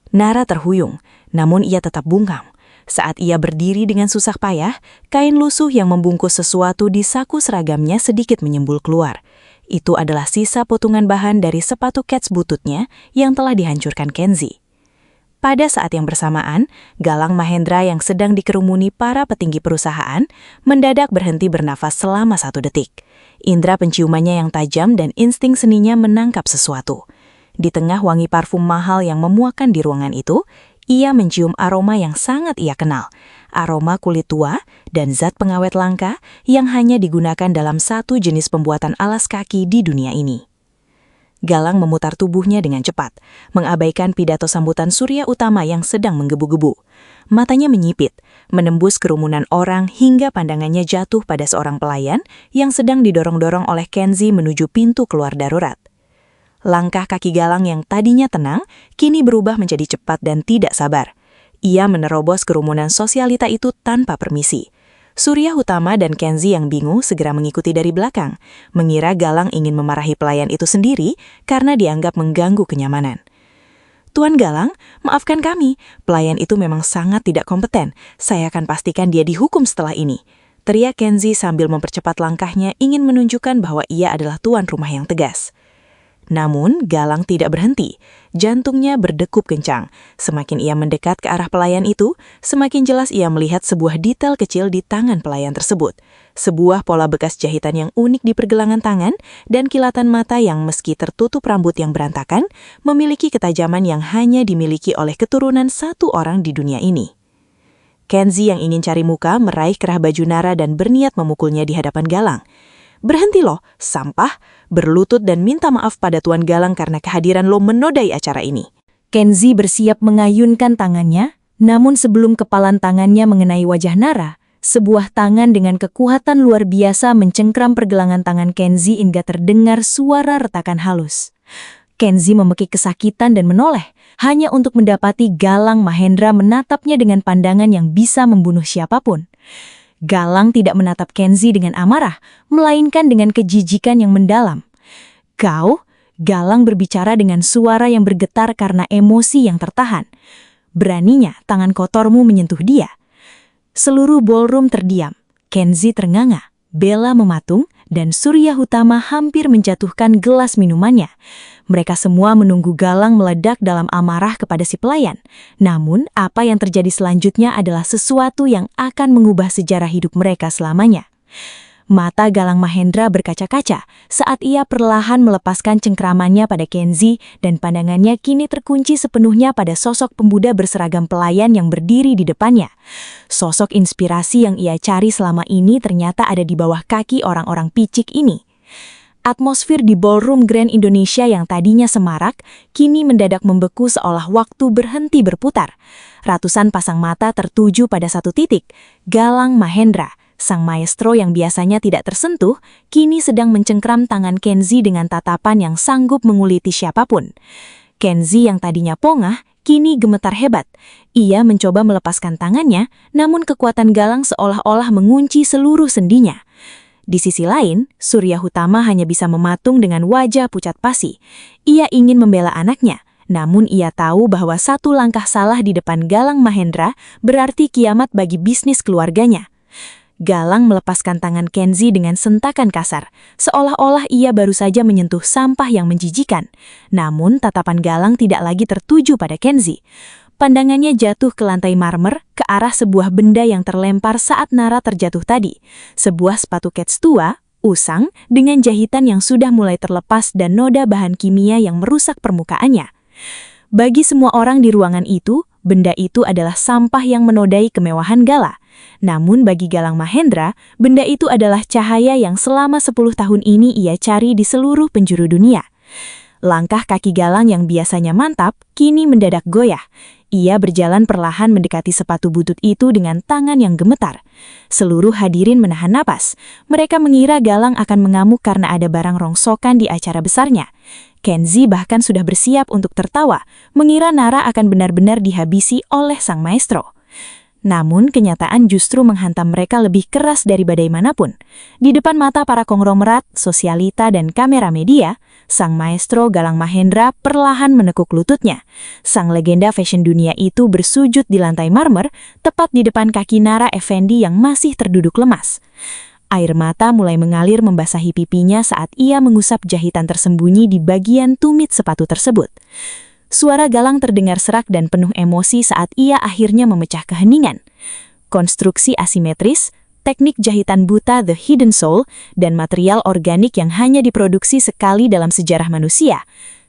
[SPEAKER 2] Nara terhuyung, namun ia tetap bungkam. Saat ia berdiri dengan susah payah, kain lusuh yang membungkus sesuatu di saku seragamnya sedikit menyembul keluar. Itu adalah sisa potongan bahan dari sepatu kets bututnya yang telah dihancurkan Kenzi. Pada saat yang bersamaan, Galang Mahendra yang sedang dikerumuni para petinggi perusahaan mendadak berhenti bernafas selama 1 detik. Indera penciumannya yang tajam dan insting seninya menangkap sesuatu. Di tengah wangi parfum mahal yang memuakkan di ruangan itu, ia mencium aroma yang sangat ia kenal, aroma kulit tua dan zat pengawet langka yang hanya digunakan dalam satu jenis pembuatan alas kaki di dunia ini. Galang memutar tubuhnya dengan cepat, mengabaikan pidato sambutan surya utama yang sedang menggebu-gebu. Matanya menyipit, menembus kerumunan orang hingga pandangannya jatuh pada seorang pelayan yang sedang didorong-dorong oleh Kenzi menuju pintu keluar darurat. Langkah kaki Galang yang tadinya tenang, kini berubah menjadi cepat dan tidak sabar. Ia menerobos kerumunan sosialita itu tanpa permisi. Surya Utama dan Kenzi yang bingung segera mengikuti dari belakang, mengira Galang ingin memarahi pelayan itu sendiri karena dianggap mengganggu kenyamanan. "Tuan Galang, maafkan kami, pelayan itu memang sangat tidak kompeten. Saya akan pastikan dia dihukum setelah ini," teriak Kenzi sambil mempercepat langkahnya ingin menunjukkan bahwa ia adalah tuan rumah yang tegas. Namun, Galang tidak berhenti. Jantungnya berdekup kencang. Semakin ia mendekat ke arah pelayan itu, semakin jelas ia melihat sebuah detail kecil di tangan pelayan tersebut. Sebuah pola bekas jahitan yang unik di pergelangan tangan dan kilatan mata yang meski tertutup rambut yang berantakan, memiliki ketajaman yang hanya dimiliki oleh keturunan 1 orang di dunia ini. Kenzi yang ingin cari muka meraih kerah baju Nara dan berniat memukulnya di hadapan Galang. "Berhenti lo, sampah, berlutut dan minta maaf pada Tuan Galang karena kehadiran lo menodai acara ini." Kenzi bersiap mengayunkan tangannya, namun sebelum kepalan tangannya mengenai wajah Nara, sebuah tangan dengan kekuatan luar biasa mencengkram pergelangan tangan Kenzi hingga terdengar suara retakan halus. Kenzi memekik kesakitan dan menoleh, hanya untuk mendapati Galang Mahendra menatapnya dengan pandangan yang bisa membunuh siapapun. Galang tidak menatap Kenzi dengan amarah, melainkan dengan kejijikan yang mendalam. "Kau?" Galang berbicara dengan suara yang bergetar karena emosi yang tertahan. "Beraninya tangan kotormu menyentuh dia." Seluruh ballroom terdiam. Kenzi ternganga, Bella mematung, dan Surya Utama hampir menjatuhkan gelas minumannya. Mereka semua menunggu Galang meledak dalam amarah kepada si pelayan. Namun, apa yang terjadi selanjutnya adalah sesuatu yang akan mengubah sejarah hidup mereka selamanya. Mata Galang Mahendra berkaca-kaca saat ia perlahan melepaskan cengkramannya pada Kenzi dan pandangannya kini terkunci sepenuhnya pada sosok pemuda berseragam pelayan yang berdiri di depannya. Sosok inspirasi yang ia cari selama ini ternyata ada di bawah kaki orang-orang picik ini. Atmosfer di ballroom Grand Indonesia yang tadinya semarak, kini mendadak membeku seolah waktu berhenti berputar. Ratusan pasang mata tertuju pada satu titik, Galang Mahendra. Sang maestro yang biasanya tidak tersentuh, kini sedang mencengkram tangan Kenzi dengan tatapan yang sanggup menguliti siapapun. Kenzi yang tadinya pongah, kini gemetar hebat. Ia mencoba melepaskan tangannya, namun kekuatan Galang seolah-olah mengunci seluruh sendinya. Di sisi lain, Surya Hutama hanya bisa mematung dengan wajah pucat pasi. Ia ingin membela anaknya, namun ia tahu bahwa satu langkah salah di depan Galang Mahendra berarti kiamat bagi bisnis keluarganya. Galang melepaskan tangan Kenzi dengan sentakan kasar, seolah-olah ia baru saja menyentuh sampah yang menjijikan. Namun tatapan Galang tidak lagi tertuju pada Kenzi. Pandangannya jatuh ke lantai marmer, ke arah sebuah benda yang terlempar saat Nara terjatuh tadi. Sebuah sepatu kets tua, usang, dengan jahitan yang sudah mulai terlepas dan noda bahan kimia yang merusak permukaannya. Bagi semua orang di ruangan itu, benda itu adalah sampah yang menodai kemewahan Gala. Namun bagi Galang Mahendra, benda itu adalah cahaya yang selama 10 tahun ini ia cari di seluruh penjuru dunia. Langkah kaki Galang yang biasanya mantap, kini mendadak goyah. Ia berjalan perlahan mendekati sepatu butut itu dengan tangan yang gemetar. Seluruh hadirin menahan napas. Mereka mengira Galang akan mengamuk karena ada barang rongsokan di acara besarnya. Kenzi bahkan sudah bersiap untuk tertawa, mengira Nara akan benar-benar dihabisi oleh sang maestro. Namun kenyataan justru menghantam mereka lebih keras dari badai manapun. Di depan mata para konglomerat, sosialita, dan kamera media, sang maestro Galang Mahendra perlahan menekuk lututnya. Sang legenda fashion dunia itu bersujud di lantai marmer, tepat di depan kaki Nara Effendi yang masih terduduk lemas. Air mata mulai mengalir membasahi pipinya saat ia mengusap jahitan tersembunyi di bagian tumit sepatu tersebut. Suara Galang terdengar serak dan penuh emosi saat ia akhirnya memecah keheningan. Konstruksi asimetris, teknik jahitan buta The Hidden Soul, dan material organik yang hanya diproduksi sekali dalam sejarah manusia.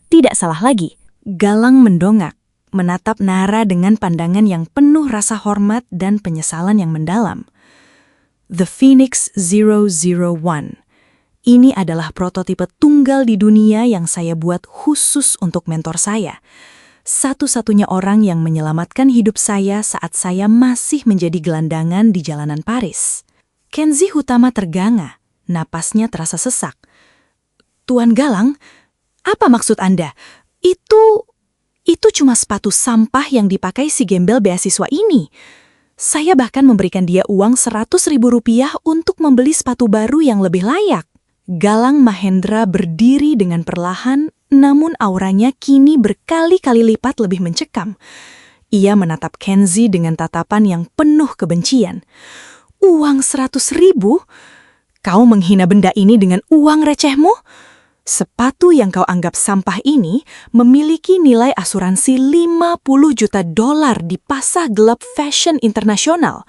[SPEAKER 2] Tidak salah lagi.
[SPEAKER 1] Galang mendongak, menatap Nara dengan pandangan yang penuh rasa hormat dan penyesalan yang mendalam. The Phoenix 001. Ini adalah prototipe tunggal di dunia yang saya buat khusus untuk mentor saya. Satu-satunya orang yang menyelamatkan hidup saya saat saya masih menjadi gelandangan di jalanan Paris. Kenzi Hutama terganga, napasnya terasa sesak. Tuan Galang, apa maksud Anda? Itu cuma sepatu sampah yang dipakai si gembel beasiswa ini. Saya bahkan memberikan dia uang Rp100.000 untuk membeli sepatu baru yang lebih layak. Galang Mahendra berdiri dengan perlahan, namun auranya kini berkali-kali lipat lebih mencekam. Ia menatap Kenzi dengan tatapan yang penuh kebencian. Uang 100.000? Kau menghina benda ini dengan uang recehmu? Sepatu yang kau anggap sampah ini memiliki nilai asuransi $50 juta di pasar gelap fashion internasional.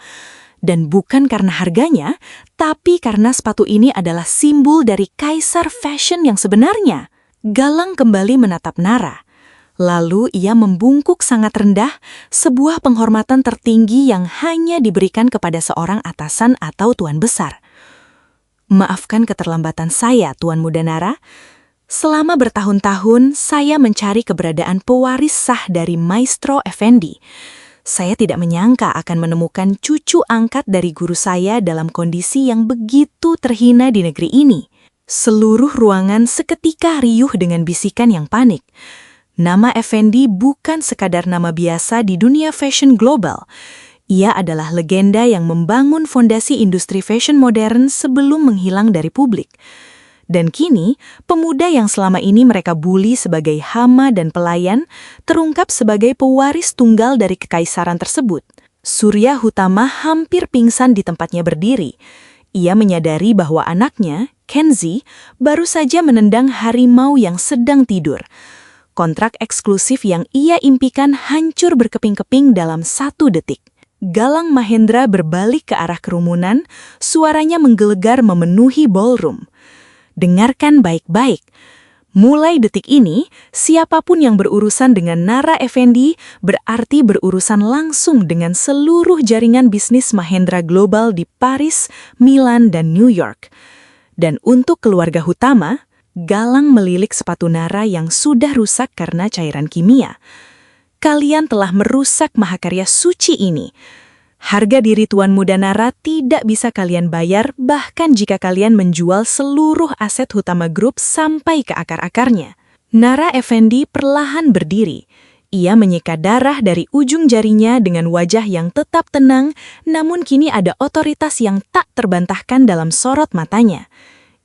[SPEAKER 1] Dan bukan karena harganya, tapi karena sepatu ini adalah simbol dari kaisar fashion yang sebenarnya. Galang kembali menatap Nara. Lalu ia membungkuk sangat rendah, sebuah penghormatan tertinggi yang hanya diberikan kepada seorang atasan atau tuan besar. Maafkan keterlambatan saya, Tuan Muda Nara. Selama bertahun-tahun, saya mencari keberadaan pewaris sah dari Maestro Effendi. Saya tidak menyangka akan menemukan cucu angkat dari guru saya dalam kondisi yang begitu terhina di negeri ini. Seluruh ruangan seketika riuh dengan bisikan yang panik. Nama Effendi bukan sekadar nama biasa di dunia fashion global. Ia adalah legenda yang membangun fondasi industri fashion modern sebelum menghilang dari publik. Dan kini, pemuda yang selama ini mereka bully sebagai hama dan pelayan, terungkap sebagai pewaris tunggal dari kekaisaran tersebut. Surya Hutama hampir pingsan di tempatnya berdiri. Ia menyadari bahwa anaknya, Kenzi, baru saja menendang harimau yang sedang tidur. Kontrak eksklusif yang ia impikan hancur berkeping-keping dalam 1 detik. Galang Mahendra berbalik ke arah kerumunan, suaranya menggelegar memenuhi ballroom. Dengarkan baik-baik. Mulai detik ini, siapapun yang berurusan dengan Nara Effendi berarti berurusan langsung dengan seluruh jaringan bisnis Mahendra Global di Paris, Milan, dan New York. Dan untuk keluarga Hutama,
[SPEAKER 2] Galang melilik sepatu Nara yang sudah rusak karena cairan kimia. Kalian telah merusak mahakarya suci ini. Harga diri Tuan Muda Nara tidak bisa kalian bayar bahkan jika kalian menjual seluruh aset Hutama Group sampai ke akar-akarnya. Nara Effendi perlahan berdiri. Ia menyeka darah dari ujung jarinya dengan wajah yang tetap tenang, namun kini ada otoritas yang tak terbantahkan dalam sorot matanya.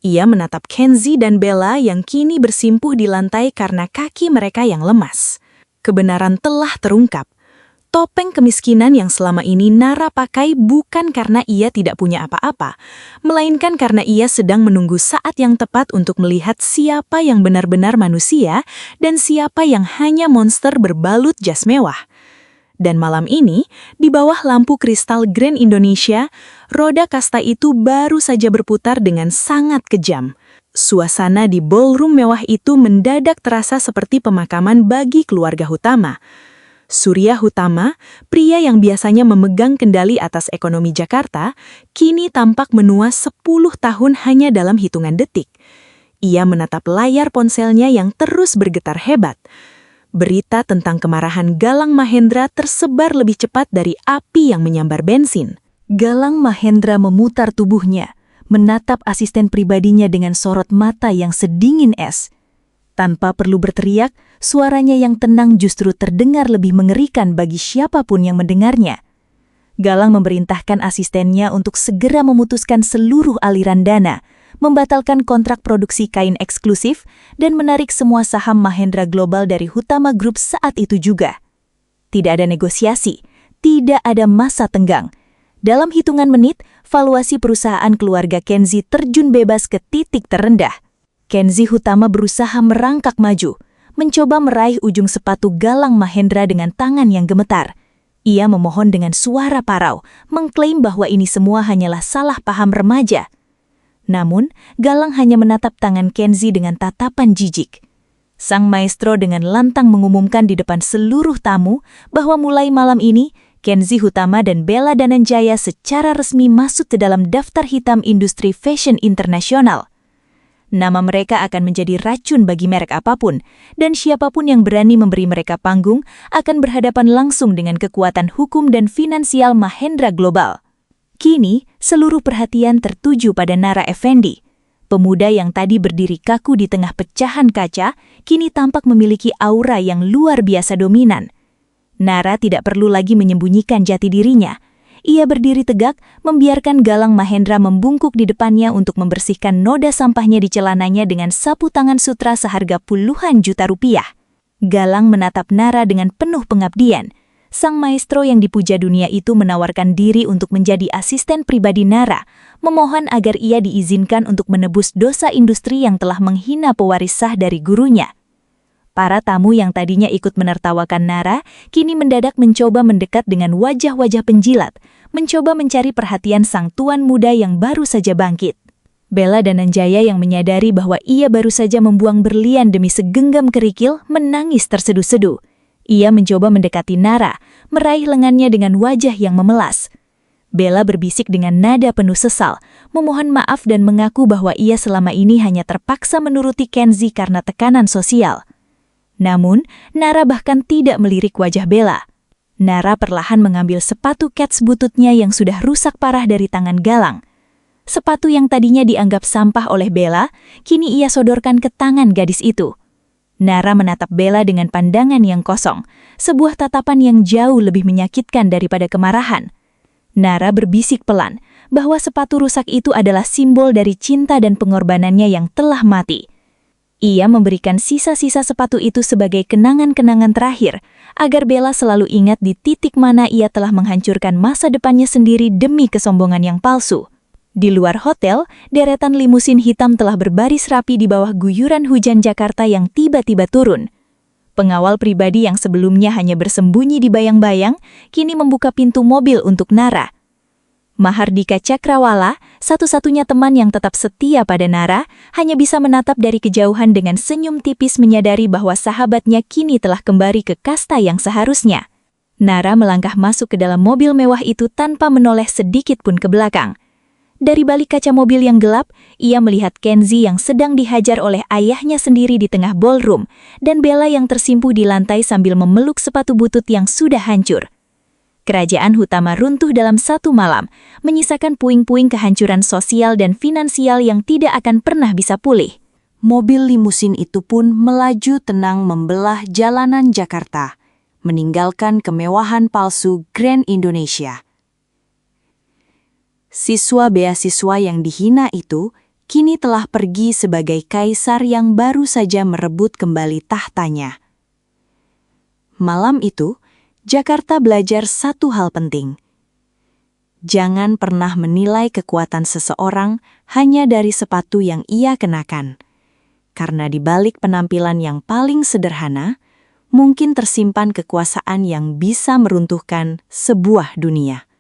[SPEAKER 2] Ia menatap Kenzi dan Bella yang kini bersimpuh di lantai karena kaki mereka yang lemas. Kebenaran telah terungkap. Topeng kemiskinan yang selama ini Nara pakai bukan karena ia tidak punya apa-apa, melainkan karena ia sedang menunggu saat yang tepat untuk melihat siapa yang benar-benar manusia dan siapa yang hanya monster berbalut jas mewah. Dan malam ini, di bawah lampu kristal Grand Indonesia, roda kasta itu baru saja berputar dengan sangat kejam. Suasana di ballroom mewah itu mendadak terasa seperti pemakaman bagi keluarga Hutama. Surya Hutama, pria yang biasanya memegang kendali atas ekonomi Jakarta, kini tampak menua 10 tahun hanya dalam hitungan detik. Ia menatap layar ponselnya yang terus bergetar hebat. Berita tentang kemarahan Galang Mahendra tersebar lebih cepat dari api yang menyambar bensin.
[SPEAKER 1] Galang Mahendra memutar tubuhnya, menatap asisten pribadinya dengan sorot mata yang sedingin es. Tanpa perlu berteriak, suaranya yang tenang justru terdengar lebih mengerikan bagi siapapun yang mendengarnya. Galang memerintahkan asistennya untuk segera memutuskan seluruh aliran dana, membatalkan kontrak produksi kain eksklusif, dan menarik semua saham Mahendra Global dari Hutama Group saat itu juga. Tidak ada negosiasi, tidak ada masa tenggang. Dalam hitungan menit, valuasi perusahaan keluarga Kenzi terjun bebas ke titik terendah. Kenzi Hutama berusaha merangkak maju, mencoba meraih ujung sepatu Galang Mahendra dengan tangan yang gemetar. Ia memohon dengan suara parau, mengklaim bahwa ini semua hanyalah salah paham remaja. Namun, Galang hanya menatap tangan Kenzi dengan tatapan jijik. Sang maestro dengan lantang mengumumkan di depan seluruh tamu bahwa mulai malam ini, Kenzi Hutama dan Bella Dananjaya secara resmi masuk ke dalam daftar hitam industri fashion internasional. Nama mereka akan menjadi racun bagi merek apapun, dan siapapun yang berani memberi mereka panggung akan berhadapan langsung dengan kekuatan hukum dan finansial Mahendra Global. Kini, seluruh perhatian tertuju pada Nara Effendi. Pemuda yang tadi berdiri kaku di tengah pecahan kaca, kini tampak memiliki aura yang luar biasa dominan. Nara tidak perlu lagi menyembunyikan jati dirinya. Ia berdiri tegak, membiarkan Galang Mahendra membungkuk di depannya untuk membersihkan noda sampahnya di celananya dengan sapu tangan sutra seharga puluhan juta rupiah. Galang menatap Nara dengan penuh pengabdian. Sang maestro yang dipuja dunia itu menawarkan diri untuk menjadi asisten pribadi Nara, memohon agar ia diizinkan untuk menebus dosa industri yang telah menghina pewaris sah dari gurunya. Para tamu yang tadinya ikut menertawakan Nara, kini mendadak mencoba mendekat dengan wajah-wajah penjilat, mencoba mencari perhatian sang tuan muda yang baru saja bangkit. Bella Dananjaya yang menyadari bahwa ia baru saja membuang berlian demi segenggam kerikil, menangis terseduh-seduh. Ia mencoba mendekati Nara, meraih lengannya dengan wajah yang memelas. Bella berbisik dengan nada penuh sesal, memohon maaf dan mengaku bahwa ia selama ini hanya terpaksa menuruti Kenzi karena tekanan sosial. Namun, Nara bahkan tidak melirik wajah Bella. Nara perlahan mengambil sepatu kets bututnya yang sudah rusak parah dari tangan Galang. Sepatu yang tadinya dianggap sampah oleh Bella, kini ia sodorkan ke tangan gadis itu. Nara menatap Bella dengan pandangan yang kosong, sebuah tatapan yang jauh lebih menyakitkan daripada kemarahan. Nara berbisik pelan bahwa sepatu rusak itu adalah simbol dari cinta dan pengorbanannya yang telah mati. Ia memberikan sisa-sisa sepatu itu sebagai kenangan-kenangan terakhir, agar Bella selalu ingat di titik mana ia telah menghancurkan masa depannya sendiri demi kesombongan yang palsu. Di luar hotel, deretan limusin hitam telah berbaris rapi di bawah guyuran hujan Jakarta yang tiba-tiba turun. Pengawal pribadi yang sebelumnya hanya bersembunyi di bayang-bayang, kini membuka pintu mobil untuk Nara. Mahardika Cakrawala, satu-satunya teman yang tetap setia pada Nara, hanya bisa menatap dari kejauhan dengan senyum tipis menyadari bahwa sahabatnya kini telah kembali ke kasta yang seharusnya. Nara melangkah masuk ke dalam mobil mewah itu tanpa menoleh sedikit pun ke belakang. Dari balik kaca mobil yang gelap, ia melihat Kenzi yang sedang dihajar oleh ayahnya sendiri di tengah ballroom, dan Bella yang tersimpu di lantai sambil memeluk sepatu butut yang sudah hancur. Kerajaan Hutama runtuh dalam satu malam, menyisakan puing-puing kehancuran sosial dan finansial yang tidak akan pernah bisa pulih.
[SPEAKER 2] Mobil limusin itu pun melaju tenang membelah jalanan Jakarta, meninggalkan kemewahan palsu Grand Indonesia. Siswa beasiswa yang dihina itu kini telah pergi sebagai kaisar yang baru saja merebut kembali tahtanya. Malam itu, Jakarta belajar satu hal penting. Jangan pernah menilai kekuatan seseorang hanya dari sepatu yang ia kenakan. Karena di balik penampilan yang paling sederhana, mungkin tersimpan kekuasaan yang bisa meruntuhkan sebuah dunia.